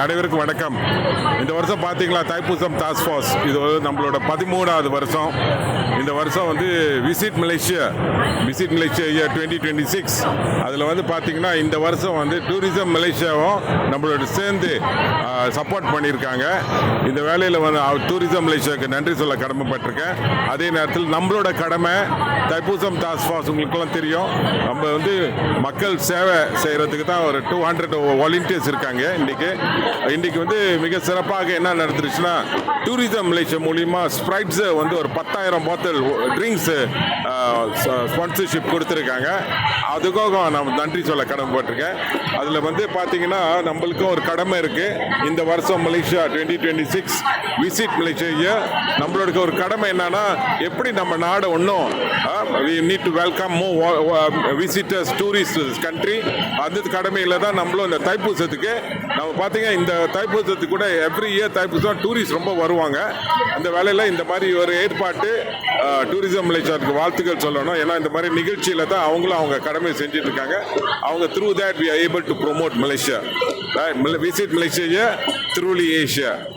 அனைவருக்கும் வணக்கம். இந்த வருஷம் பார்த்தீங்களா தைப்பூசம் டாஸ்க் ஃபோர்ஸ் இது நம்மளோட 13வது வருஷம். இந்த வருஷம் வந்து விசிட் மலேசியா இயர் 2026. அதில் வந்து பார்த்தீங்கன்னா இந்த வருஷம் வந்து டூரிசம் மலேசியாவும் நம்மளோட சேர்ந்து சப்போர்ட் பண்ணியிருக்காங்க. இந்த வேலையில் வந்து டூரிசம் மலேசியாவுக்கு நன்றி சொல்ல கடமைப்பட்டிருக்கேன். அதே நேரத்தில் நம்மளோட கடமை தைப்பூசம் டாஸ்க் ஃபோர்ஸ் உங்களுக்கெல்லாம் தெரியும், நம்ம வந்து மக்கள் சேவை செய்கிறதுக்கு தான் ஒரு 200 வாலண்டியர்ஸ் இருக்காங்க. இன்றைக்கி வந்து மிக சிறப்பாக என்ன நடந்துருச்சுன்னா, டூரிசம் மலேசியா மூலிமா ஸ்ப்ரைட்ஸை வந்து ஒரு 10,000 பாட்டில் ட்ரிங்க்ஸு ஸ்பான்சர்ஷிப் கொடுத்துருக்காங்க. அதுக்காக நான் நன்றி சொல்ல கடமைப்பட்டிருக்கேன். அதில் வந்து பார்த்தீங்கன்னா நம்மளுக்கும் ஒரு கடமை இருக்குது. இந்த வருஷம் மலேசியா 2026 விசிட் மலேசியா நம்மளோட ஒரு கடமை என்னன்னா, எப்படி நம்ம நாடு ஒன்றும் we need to welcome more visitors, tourists country. அந்த கடமையில் தான் நம்மளும் இந்த தைப்பூசத்துக்கு நம்ம பார்த்தீங்கன்னா இந்த தைப்பூசத்துக்கு கூட எவ்ரி இயர் தைப்பூசம் டூரிஸ்ட் ரொம்ப வருவாங்க. அந்த வேலையில் இந்த மாதிரி ஒரு ஏற்பாட்டு டூரிசம் மலேசியாவுக்கு வாழ்த்துக்கள் சொல்லணும். ஏன்னா இந்த மாதிரி நிகழ்ச்சியில் தான் அவங்களும் அவங்க கடமை செஞ்சுட்டு இருக்காங்க. அவங்க through that we are able to promote Malaysia. Visit Malaysia, truly Asia.